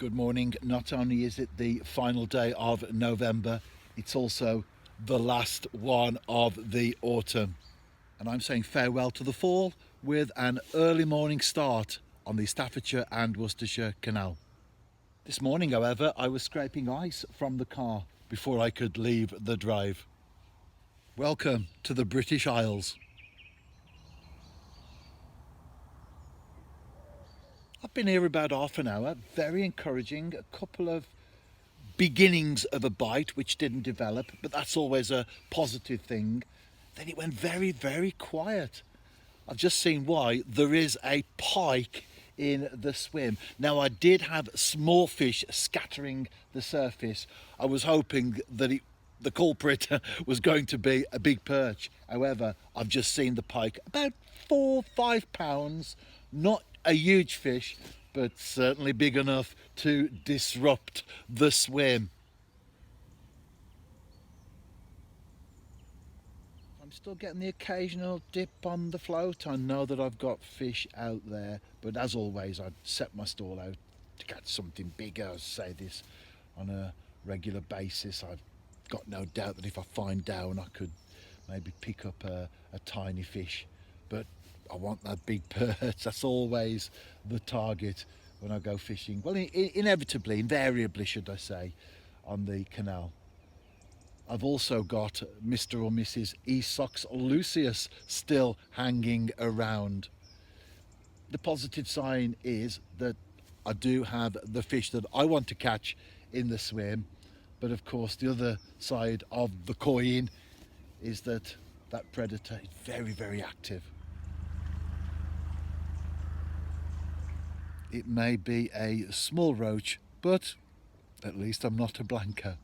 Good morning. Not only is it the final day of November, it's also the last one of the autumn. And I'm saying farewell to the fall with an early morning start on the Staffordshire and Worcestershire Canal. This morning, however, I was scraping ice from the car before I could leave the drive. Welcome to the British Isles. I've been here about half an hour, very encouraging, a couple of beginnings of a bite which didn't develop, but that's always a positive thing. Then it went very, very quiet. I've just seen why. There is a pike in the swim. Now, I did have small fish scattering the surface. I was hoping that the culprit was going to be a big perch. However, I've just seen the pike, about 4-5 pounds, not a huge fish, but certainly big enough to disrupt the swim. I'm still getting the occasional dip on the float. I know that I've got fish out there, but as always, I'd set my stall out to catch something bigger. I say this on a regular basis. I've got no doubt that if I find down, I could maybe pick up a tiny fish, but I want that big perch. That's always the target when I go fishing. Well, inevitably, invariably, should I say, on the canal. I've also got Mr. or Mrs. Esox lucius still hanging around. The positive sign is that I do have the fish that I want to catch in the swim, but of course the other side of the coin is that that predator is very, very active. It may be a small roach, but at least I'm not a blanker.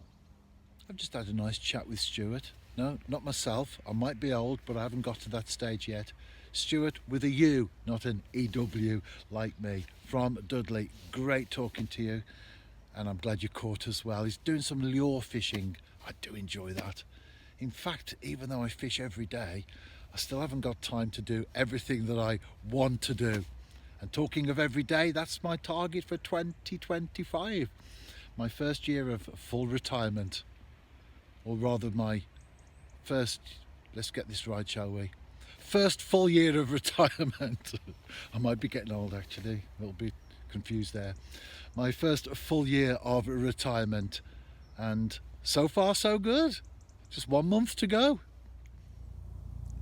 I've just had a nice chat with Stewart. No, not myself. I might be old, but I haven't got to that stage yet. Stewart with a U, not an EW like me, from Dudley. Great talking to you, and I'm glad you caught as well. He's doing some lure fishing. I do enjoy that. In fact, even though I fish every day, I still haven't got time to do everything that I want to do. And talking of every day, that's my target for 2025. My first year of full retirement. Or rather my first, let's get this right, shall we? First full year of retirement. I might be getting old actually, a little bit confused there. My first full year of retirement, and so far so good. Just 1 month to go.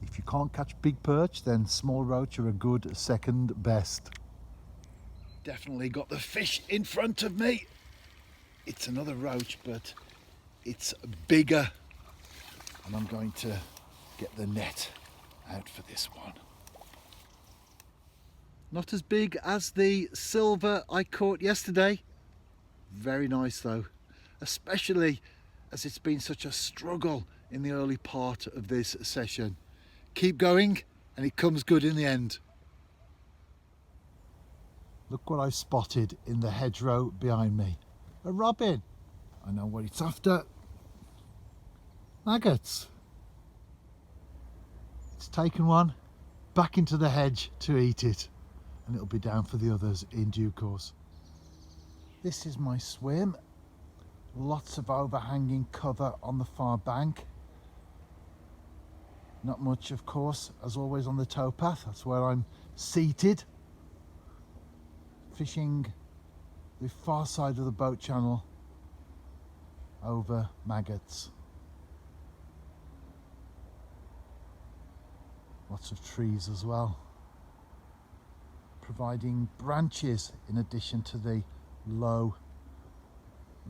If you can't catch big perch, then small roach are a good second best. Definitely got the fish in front of me. It's another roach, but it's bigger. And I'm going to get the net out for this one. Not as big as the silver I caught yesterday. Very nice though, especially as it's been such a struggle in the early part of this session. Keep going and it comes good in the end. Look what I spotted in the hedgerow behind me. A robin. I know what it's after. Maggots. It's taken one back into the hedge to eat it, and it'll be down for the others in due course. This is my swim. Lots of overhanging cover on the far bank. Not much, of course, as always on the towpath. That's where I'm seated, fishing the far side of the boat channel over maggots. Lots of trees as well, providing branches in addition to the low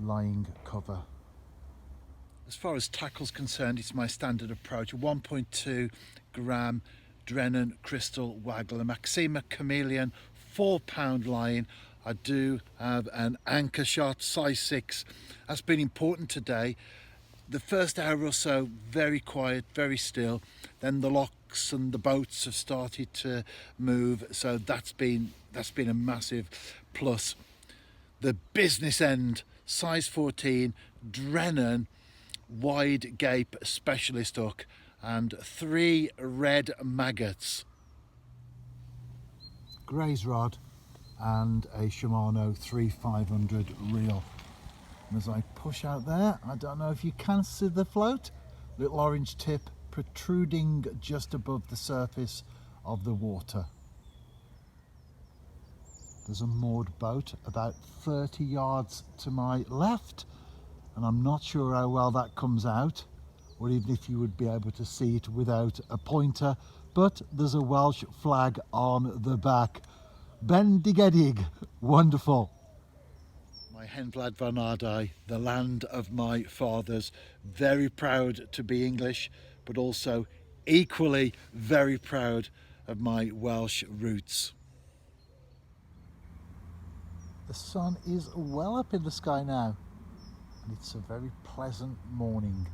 lying cover. As far as tackle's concerned, it's my standard approach. 1.2 gram Drennan Crystal Waggler, Maxima Chameleon, 4 pound line. I do have an anchor shot, size 6. That's been important today. The first hour or so, very quiet, very still. Then the locks and the boats have started to move. So that's been a massive plus. The business end, size 14, Drennan, wide gape specialist hook, and 3 red maggots. Graze rod, and a Shimano 3500 reel. And as I push out there, I don't know if you can see the float, little orange tip protruding just above the surface of the water. There's a moored boat about 30 yards to my left, and I'm not sure how well that comes out, or even if you would be able to see it without a pointer, but there's a Welsh flag on the back. Bendigedig, wonderful. My Henflad van Ardai, the land of my fathers. Very proud to be English, but also equally very proud of my Welsh roots. The sun is well up in the sky now, and it's a very pleasant morning.